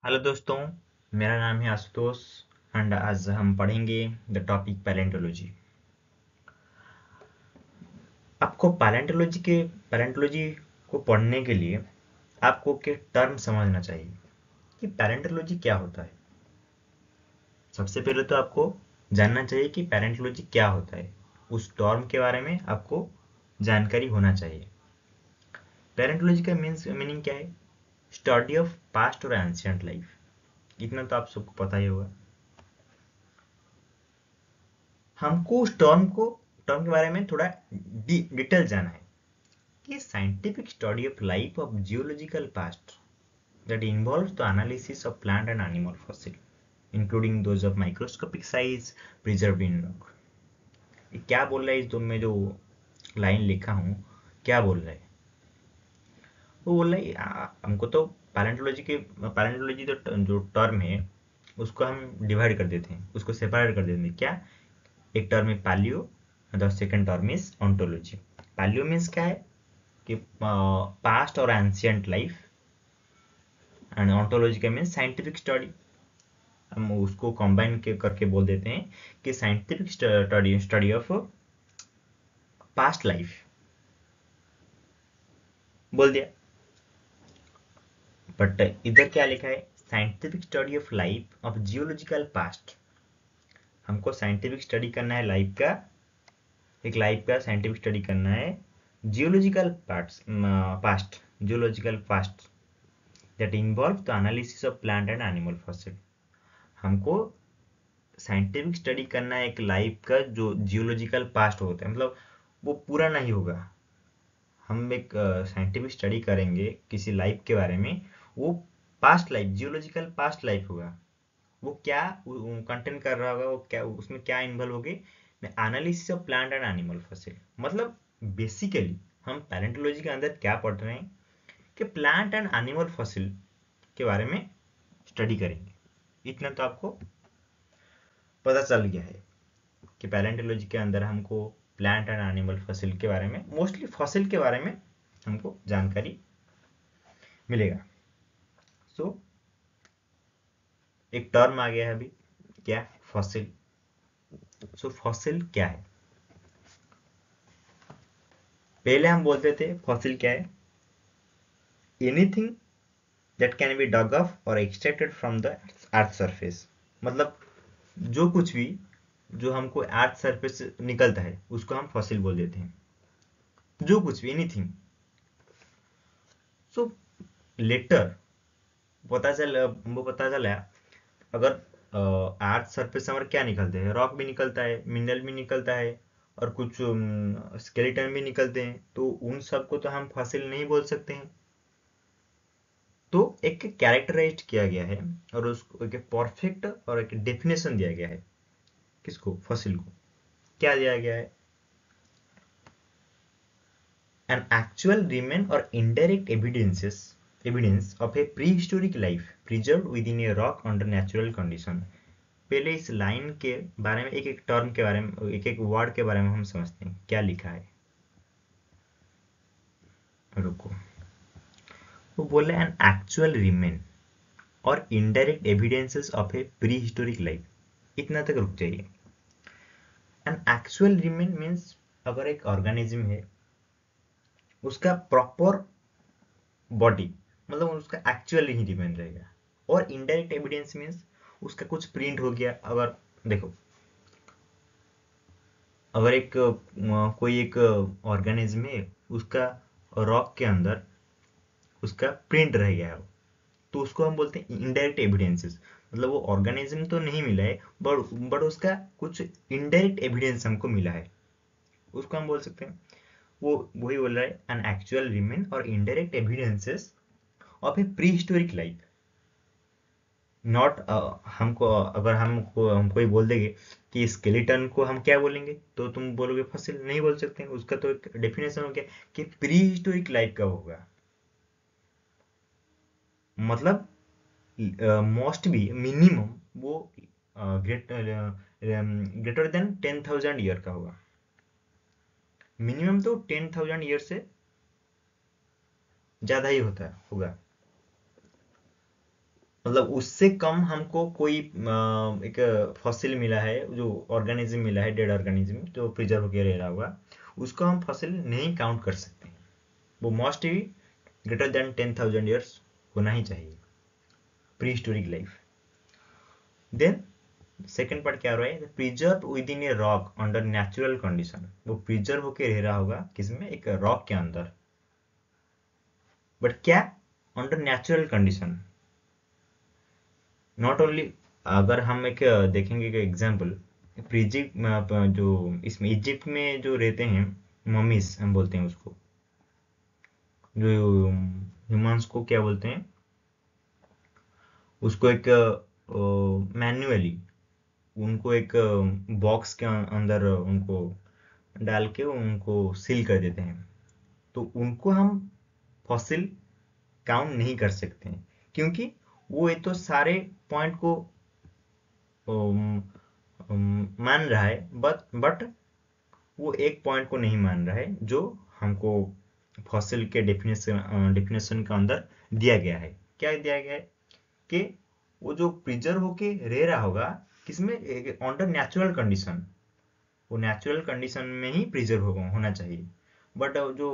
Hello दोस्तों, मेरा नाम है आशुतोष एंड आज हम पढ़ेंगे द टॉपिक पैलेंटोलॉजी। आपको पैलेंटोलॉजी को पढ़ने के लिए आपको के टर्म समझना चाहिए कि पैलेंटोलॉजी क्या होता है। सबसे पहले तो आपको जानना चाहिए कि पैलेंटोलॉजी क्या होता है। उस टर्म के बारे में आपको जानकारी होना चाहिए। पैलेंटोलॉजी का मीनिंग क्या है? स्टडी ऑफ पास्ट और एंशिएंट लाइफ। इतना तो आप सबको पता ही होगा। हमको उस टर्म के बारे में थोड़ा डिटेल जाना है कि scientific study of life of geological past that involves the analysis of plant and animal fossil including those of microscopic size preserved in rock। ये क्या बोल रहा है? इस दो में जो लाइन लिखा हूँ क्या बोल रहा है? वो बोल रहा है हमको तो पैलेंटोलॉजी जो टर्म है उसको हम डिवाइड कर देते हैं, उसको सेपरेट कर देते हैं। क्या? एक टर्म है paleo, the second term is ontology. Paleo means क्या है कि पास्ट और एंशियंट लाइफ, एंड ऑन्टोलॉजी का मीन्स साइंटिफिक स्टडी। हम उसको कंबाइन करके बोल देते हैं कि scientific study of past life. बोल दिया। बट इधर क्या लिखा है? Scientific study of life of geological past. हमको साइंटिफिक स्टडी करना है लाइफ का, एक लाइफ का साइंटिफिक स्टडी करना है geological past, geological past that involve the analysis of plant and animal fossil. हमको साइंटिफिक स्टडी करना है एक लाइफ का जो जियोलॉजिकल पास्ट होता है, मतलब वो पूरा नहीं होगा। हम एक साइंटिफिक स्टडी करेंगे किसी लाइफ के बारे में, वो past life, geological past life होगा। वो क्या कंटेंट कर रहा होगा, वो क्या उसमें क्या इन्वॉल्व होगी? Analysis of plant and animal fossil. मतलब बेसिकली हम पैलेंटोलॉजी के अंदर क्या पढ़ रहे हैं कि प्लांट एंड एनिमल फॉसिल के बारे में स्टडी करेंगे। इतना तो आपको पता चल गया है कि पैलेंटोलॉजी के अंदर हमको प्लांट एंड एनिमल फॉसिल के बारे में, मोस्टली फॉसिल के बारे में हमको जानकारी मिलेगा। सो एक टर्म आ गया है अभी, क्या? फॉसिल। सो फॉसिल क्या है? पहले हम बोलते थे फॉसिल क्या है? Anything that can be dug up और extracted from the earth surface. मतलब जो कुछ भी जो हमको अर्थ सरफेस से निकलता है उसको हम फॉसिल बोल देते हैं। जो कुछ भी, एनीथिंग। सो लेटर हमको पता चला अगर अर्थ सरफेस से हमारे क्या निकलते हैं, रॉक भी निकलता है, मिनरल भी निकलता है, और कुछ स्केलेटन भी निकलते हैं, तो उन सबको तो हम फॉसिल नहीं बोल सकते हैं। तो एक कैरेक्टराइज किया गया है और उसको एक परफेक्ट और एक डेफिनेशन दिया गया है। किसको? फॉसिल को। क्या दिया गया है? एन एक्चुअल रिमेन और indirect evidence of A pre historic life preserve within a rock under natural condition. पहले इस लाइन के बारे में, एक एक टर्म के बारे में, एक एक वर्ड के बारे में हम समझते हैं क्या लिखा है। रुको। वो बोले एन एक्चुअल रिमेन और indirect evidences of A pre historic life. इतना तक रुक जाइए। एन एक्चुअल रिमेन मीन्स अगर एक ऑर्गेनिज्म है, उसका प्रॉपर बॉडी, मतलब उसका एक्चुअल ही रिमेन रहेगा। और इनडायरेक्ट एविडेंस मीन्स उसका कुछ प्रिंट हो गया। अगर देखो, अगर एक कोई एक ऑर्गेनिज्म है, उसका रॉक के अंदर उसका प्रिंट रह गया है, तो उसको हम बोलते हैं इनडायरेक्ट एविडेंसेस। मतलब वो ऑर्गेनिज्म तो नहीं मिला है, बट उसका कुछ इनडायरेक्ट एविडेंस हमको मिला है, उसको हम बोल सकते हैं। वो वही बोल रहा है एन एक्चुअल रिमेन और indirect evidences of A pre historic life. Not हमको, अगर हमको ही बोल देंगे कि स्केलेटन को हम क्या बोलेंगे, तो तुम बोलोगे फॉसिल नहीं बोल सकते हैं। उसका तो एक डेफिनेशन हो गया कि प्री हिस्टोरिक लाइफ कब होगा। मतलब मोस्ट भी मिनिमम वो ग्रेटर देन 10,000 ईयर का होगा। मिनिमम तो 10,000 ईयर से ज्यादा ही होगा। मतलब उससे कम हमको कोई एक फॉसिल मिला है, जो ऑर्गेनिज्म मिला है, डेड ऑर्गेनिज्म जो प्रिजर्व होकर रह रहा होगा, उसको हम फॉसिल नहीं काउंट कर सकते। वो मस्ट ही ग्रेटर देन 10,000 ईयर्स होना ही चाहिए, prehistoric life. Then second part क्या हो रहा है, preserve within a rock under natural condition. वो प्रिजर्व होकर रह रहा होगा किसमें, एक रॉक के अंदर, बट क्या, under natural condition. Not only, अगर हम एक देखेंगे कि एग्जाम्पल, इजिप्ट जो इसमें इजिप्ट में जो रहते हैं ममीज हम बोलते हैं उसको, जो ह्यूमंस को क्या बोलते हैं, उसको एक मैन्युअली उनको एक बॉक्स के अंदर उनको डाल के उनको सील कर देते हैं, तो उनको हम फॉसिल काउंट नहीं कर सकते हैं, क्योंकि वो ये तो सारे पॉइंट को मान रहा है, बट वो एक पॉइंट को नहीं मान रहा है जो हमको फॉसिल के डेफिनेशन के अंदर दिया गया है। क्या दिया गया है कि वो जो प्रिजर्व होके रह रहा होगा किसमें, अंडर नेचुरल कंडीशन, वो नेचुरल कंडीशन में ही प्रिजर्व होना चाहिए। बट जो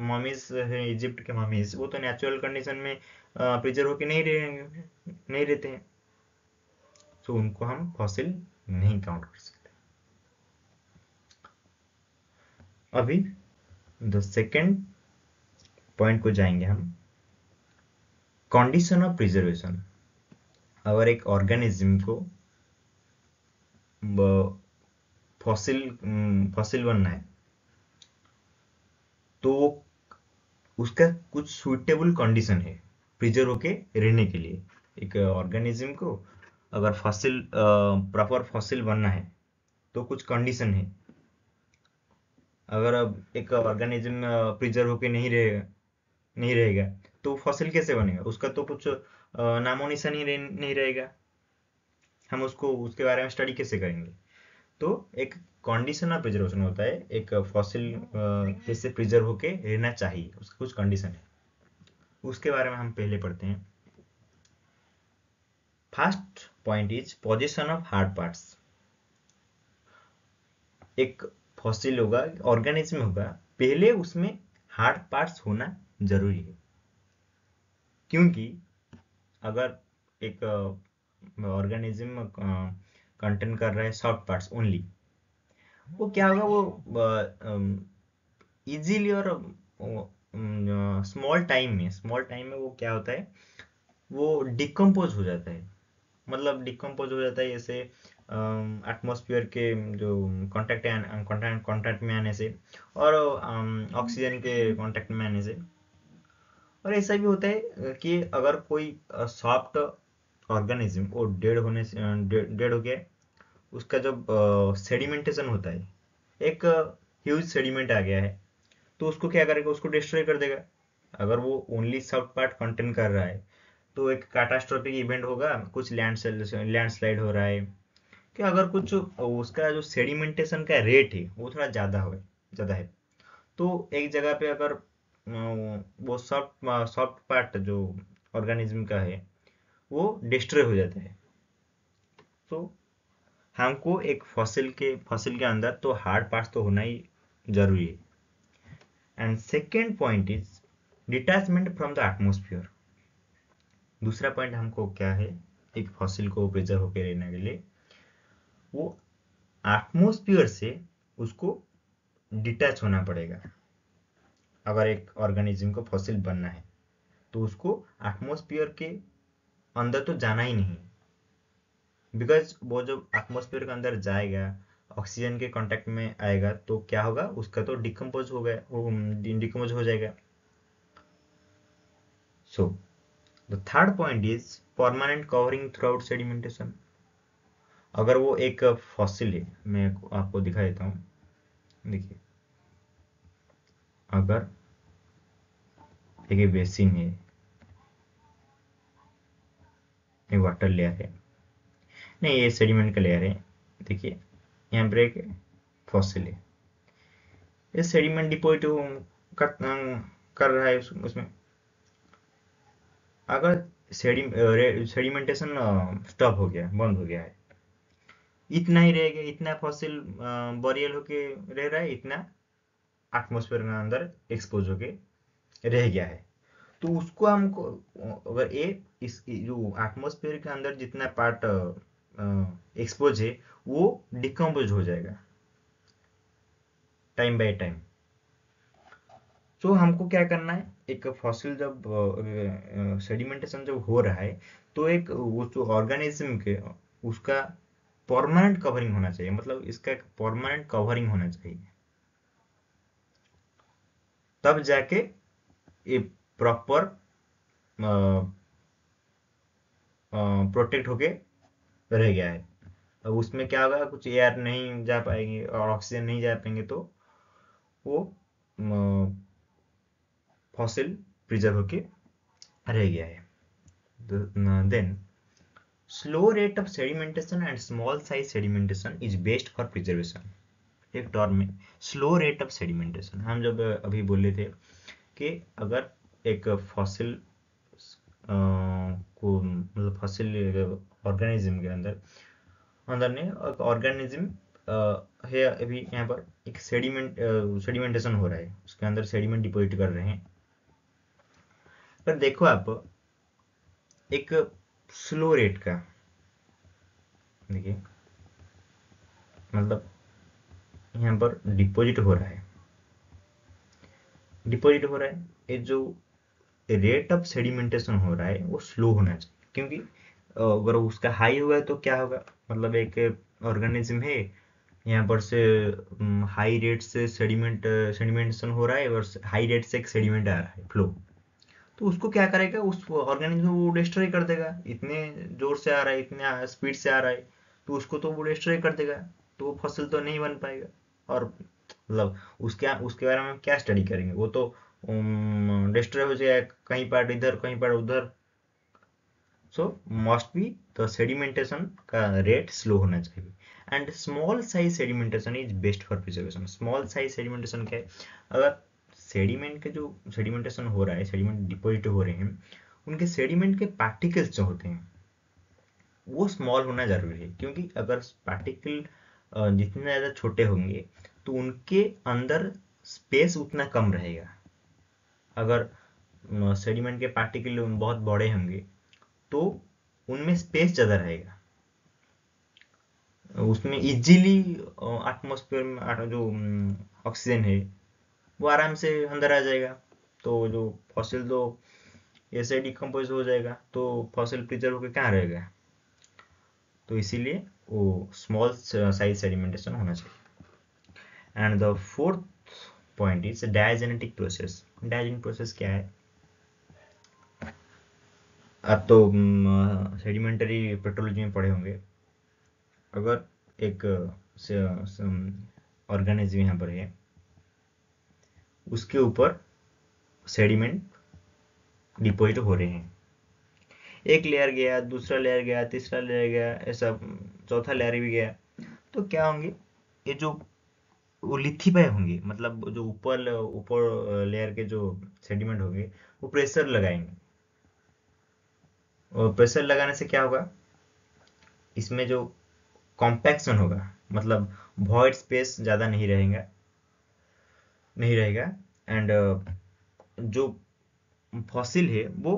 ममीज है, इजिप्ट के ममीज, वो तो नेचुरल कंडीशन में प्रिजर्व होके नहीं रहते हैं, तो उनको हम फॉसिल नहीं काउंट कर सकते। अभी द सेकेंड पॉइंट को जाएंगे हम, कंडीशन ऑफ प्रिजर्वेशन। अगर एक ऑर्गेनिज्म को फॉसिल फॉसिल बनना है, तो उसका कुछ सुइटेबल कंडीशन है प्रिजर्व होके रहने के लिए। एक ऑर्गेनिज्म को अगर फॉसिल प्रॉपर फॉसिल बनना है तो कुछ कंडीशन है। अगर अब एक ऑर्गेनिज्म प्रिजर्व होके नहीं रहेगा तो फॉसिल कैसे बनेगा, उसका तो कुछ नामो निशान ही नहीं रहेगा, हम उसको उसके बारे में स्टडी कैसे करेंगे। तो एक कंडीशन ऑफ प्रिजर्वेशन होता है, एक फॉसिल कैसे प्रिजर्व होके रहना चाहिए, उसका कुछ कंडीशन है, उसके बारे में हम पहले पढ़ते हैं। First point is position of hard parts. एक फॉसिल होगा, ऑर्गेनिज्म होगा, पहले उसमें हार्ड पार्ट्स होना जरूरी है, क्योंकि अगर एक ऑर्गेनिज्म कंटेन कर रहा है सॉफ्ट पार्ट्स ओनली, वो क्या होगा, वो इजीली और स्मॉल टाइम में वो क्या होता है, वो डिकम्पोज हो जाता है। मतलब डिकम्पोज हो जाता है जैसे एटमॉस्फेयर के जो कांटेक्ट में आने से, और ऑक्सीजन के कांटेक्ट में आने से। और ऐसा भी होता है कि अगर कोई सॉफ्ट ऑर्गेनिज्म वो डेड हो गया, उसका जब सेडिमेंटेशन होता है, एक ह्यूज सेडिमेंट आ गया है, तो उसको क्या करेगा, उसको डिस्ट्रॉय कर देगा। अगर वो ओनली सॉफ्ट पार्ट कंटेन कर रहा है तो एक कैटास्ट्रोफिक इवेंट होगा, कुछ लैंडस्लाइड हो रहा है, कि अगर कुछ उसका जो सेडिमेंटेशन का रेट है वो थोड़ा ज़्यादा है, तो एक जगह पे अगर वो सॉफ्ट पार्ट जो ऑर्गेनिज्म का है वो डिस्ट्रॉय हो जाता है, तो हमको एक फॉसिल के अंदर तो हार्ड पार्ट्स तो होना ही जरूरी है। And second point is detachment from the atmosphere. दूसरा पॉइंट हमको क्या है, एक फॉसिल को प्रिजर्व होकर रहने के लिए वो एटमोस्फियर से उसको डिटैच होना पड़ेगा। अगर एक ऑर्गेनिज्म को फॉसिल बनना है तो उसको एटमोस्फियर के अंदर तो जाना ही नहीं, बिकॉज वो जब एटमोस्फियर के अंदर जाएगा, ऑक्सीजन के कांटेक्ट में आएगा, तो क्या होगा, उसका तो डिकम्पोज हो गया, वो डिकम्पोज हो जाएगा। So the third point is permanent covering through out sedimentation. अगर वो एक फॉसिल है, मैं आपको दिखा देता हूँ, देखिए, अगर एक बेसिन है, एक वाटर लेयर है, नहीं ये सेडिमेंट का लेयर है, देखिए यहाँ पर एक फॉसिल है, ये सेडिमेंट डिपोजिट कर रहा है उसमें। अगर सेडिमेंटेशन स्टॉप हो गया, बंद हो गया है। इतना ही रह गया, इतना फॉसिल बरियल होके रह रहा है, इतना एटमॉस्फेयर के अंदर एक्सपोज होके रह गया है। तो उसको हमको अगर इस जो एटमॉस्फेयर के अंदर जितना पार्ट एक्सपोज है वो डिकम्पोज हो जाएगा टाइम बाय टाइम। तो हमको क्या करना है, एक फॉसिल जब सेडिमेंटेशन जब हो रहा है तो एक वो जो ऑर्गेनिज्म के उसका परमानेंट कवरिंग होना चाहिए, मतलब इसका एक परमानेंट कवरिंग होना चाहिए, तब जाके ये प्रॉपर प्रोटेक्ट होके रह गया है। अब उसमें क्या होगा, कुछ एयर नहीं जा पाएंगे और ऑक्सीजन नहीं जा पाएंगे तो वो फॉसिल प्रिजर्व होके रह गया है। Then slow rate of sedimentation and small size sedimentation is best for preservation. एक टर्म में स्लो रेट ऑफ सेडिमेंटेशन, हम जब अभी बोले थे कि अगर एक फॉसिल को मतलब फॉसिल ऑर्गेनिज्म के अंदर अंदर ने एक ऑर्गेनिज्म है, अभी यहाँ पर एक सेडिमेंटेशन हो रहा है, उसके अंदर सेडिमेंट डिपॉजिट कर रहे हैं। पर देखो आप एक स्लो रेट का, देखिए मतलब यहाँ पर डिपॉजिट हो रहा है, डिपॉजिट हो रहा है, ये जो रेट ऑफ सेडिमेंटेशन हो रहा है वो स्लो होना चाहिए, क्योंकि अगर उसका हाई हुआ है तो क्या होगा, मतलब एक ऑर्गेनिज्म है यहाँ पर से हाई रेट से सेडिमेंटेशन हो रहा है और हाई रेट से एक सेडिमेंट आ रहा है फ्लो, तो उसको क्या करेगा, उस ऑर्गेनिज्म को वो डिस्ट्रॉय कर देगा, इतने जोर से आ रहा है, इतने स्पीड से आ रहा है, तो उसको तो वो डिस्ट्रॉय कर देगा, तो वो फसल तो नहीं बन पाएगा। और मतलब उसके उसके बारे में हम क्या स्टडी करेंगे, वो तो डिस्ट्रॉय हो जाएगा, कहीं पार्ट इधर कहीं पार्ट उधर। सो मस्ट बी द सेडिमेंटेशन का रेट स्लो होना चाहिए। And small size sedimentation is best for preservation. Small size sedimentation क्या है, अगर सेडिमेंट के जो सेडिमेंटेशन हो रहा है, सेडिमेंट डिपॉजिट हो रहे हैं, उनके सेडिमेंट के पार्टिकल्स जो होते हैं वो स्मॉल होना जरूरी है, क्योंकि अगर पार्टिकल जितने ज़्यादा छोटे होंगे तो उनके अंदर स्पेस उतना कम रहेगा। अगर सेडिमेंट के पार्टिकल बहुत बड़े होंगे तो उनमें स्पेस ज़्यादा रहेगा, उसमें इजीली एटमॉस्फेयर में जो ऑक्सीजन है वो आराम से अंदर आ जाएगा, तो जो फॉसिल तो ऐसे डिकम्पोज हो जाएगा, तो फॉसिल प्रिजर्व होकर कहाँ रहेगा, तो इसीलिए वो स्मॉल साइज सेडिमेंटेशन होना चाहिए। And the fourth point is diagenetic process. Diagenetic process क्या है, आप तो सेडिमेंटरी पेट्रोलॉजी में पढ़े होंगे। अगर एक ऑर्गेनिज्म यहाँ पर है, उसके ऊपर सेडिमेंट डिपॉजिट हो रहे हैं, एक लेयर गया, दूसरा लेयर गया, तीसरा लेयर गया, ऐसा चौथा लेयर भी गया, तो क्या होंगे, ये जो वो लिथिफाई होंगे, मतलब जो ऊपर ऊपर लेयर के जो सेडिमेंट होंगे वो प्रेशर लगाएंगे, और प्रेशर लगाने से क्या होगा, इसमें जो कॉम्पैक्शन होगा, मतलब वॉइड स्पेस ज़्यादा नहीं रहेगा, नहीं रहेगा। एंड जो फॉसिल है वो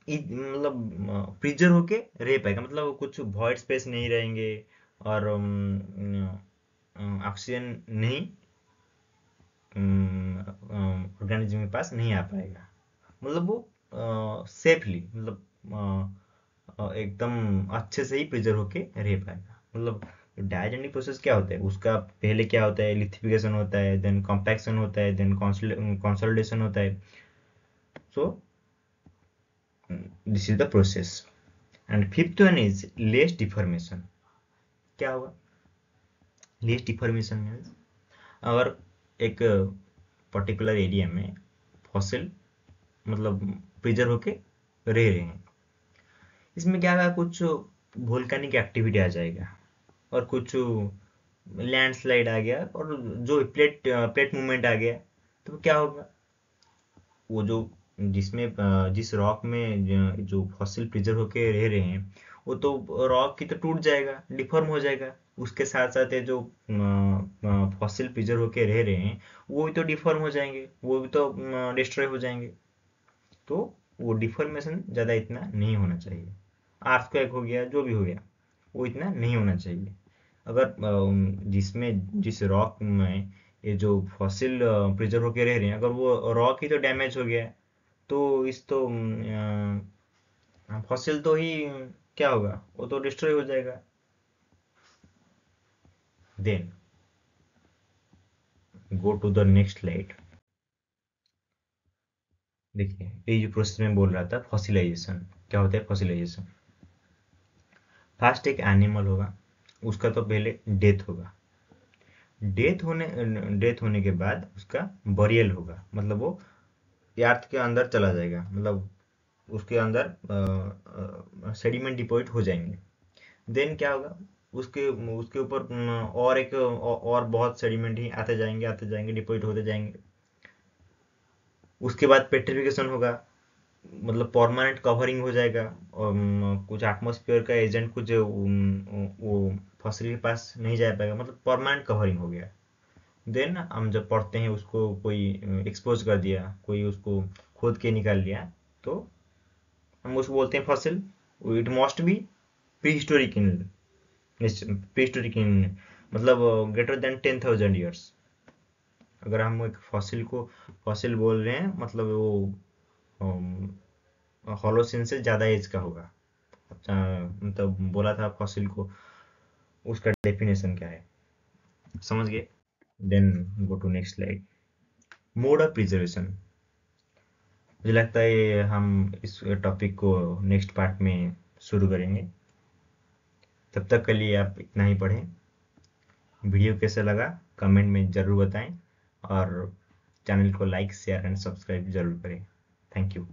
मतलब प्रिजर्व होके रह पाएगा, मतलब कुछ वॉइड स्पेस नहीं रहेंगे और ऑक्सीजन नहीं ऑर्गेनिज्म के पास नहीं आ पाएगा, मतलब वो सेफली, मतलब एकदम अच्छे से ही प्रिजर्व होके रह पाएगा। मतलब डायजेनिक प्रोसेस क्या होता है, उसका पहले क्या होता है, लिथिफिकेशन होता है, देन कॉम्पैक्शन होता है, देन कंसोलिडेशन होता है। So this is the process. And fifth one is less deformation. क्या होगा लेस डिफॉर्मेशन मीन्स, अगर एक पर्टिकुलर एरिया में फॉसिल मतलब प्रिजर्व होके रह रहे हैं, इसमें क्या होगा, कुछ वोल्केनिक एक्टिविटी आ जाएगा और कुछ लैंडस्लाइड आ गया और जो प्लेट मूवमेंट आ गया, तो क्या होगा, वो जो जिस रॉक में जो फॉसिल प्रिजर्व होके रह रहे हैं, वो तो रॉक की तो टूट जाएगा, डिफॉर्म हो जाएगा। उसके साथ साथ ये जो फॉसिल प्रिजर्व होके रह रहे हैं, वो भी तो डिफॉर्म हो जाएंगे, वो भी तो डिस्ट्रॉय हो जाएंगे। तो वो डिफॉर्मेशन ज़्यादा इतना नहीं होना चाहिए। अर्थक्वेक हो गया, जो भी हो गया, वो इतना नहीं होना चाहिए। अगर जिस रॉक में ये जो फॉसिल प्रिजर्व होके रह रहे हैं, अगर वो रॉक ही तो डैमेज हो गया, तो इस तो फॉसिल तो ही क्या होगा, वो तो डिस्ट्रॉय हो जाएगा। Then go to the next slide. देखिए, ये जो प्रोसेस में बोल रहा था, फॉसिलाइजेशन। क्या होता है फॉसिलाइजेशन? फर्स्ट एक एनिमल होगा, उसका तो पहले डेथ होगा। डेथ होने के बाद उसका बरियल होगा, मतलब वो अर्थ के अंदर चला जाएगा, मतलब उसके अंदर सेडिमेंट डिपॉजिट हो जाएंगे। देन क्या होगा, उसके उसके ऊपर और बहुत सेडिमेंट ही आते जाएंगे, डिपॉजिट होते जाएंगे। उसके बाद पेट्रिफिकेशन होगा, मतलब परमानेंट कवरिंग हो जाएगा। कुछ एटमॉस्फेयर का एजेंट कुछ वो फसली के पास नहीं जा पाएगा, मतलब परमानेंट कवरिंग हो गया। देन हम जब पढ़ते हैं उसको, कोई एक्सपोज कर दिया, कोई उसको खोद के निकाल लिया, तो हम उसको बोलते हैं fossil. It must be prehistoric in prehistoric in मतलब ग्रेटर देन 10,000 ईयर्स। अगर हम एक फॉसिल बोल रहे हैं, मतलब वो हॉलोसिन से ज़्यादा एज का होगा। मतलब बोला था फॉसिल को, उसका डेफिनेशन क्या है, समझ गए? Then go to next slide. Mode of preservation. मुझे लगता है हम इस टॉपिक को नेक्स्ट पार्ट में शुरू करेंगे। तब तक के लिए आप इतना ही पढ़ें। वीडियो कैसा लगा कमेंट में ज़रूर बताएं, और चैनल को लाइक शेयर एंड सब्सक्राइब जरूर करें। Thank you.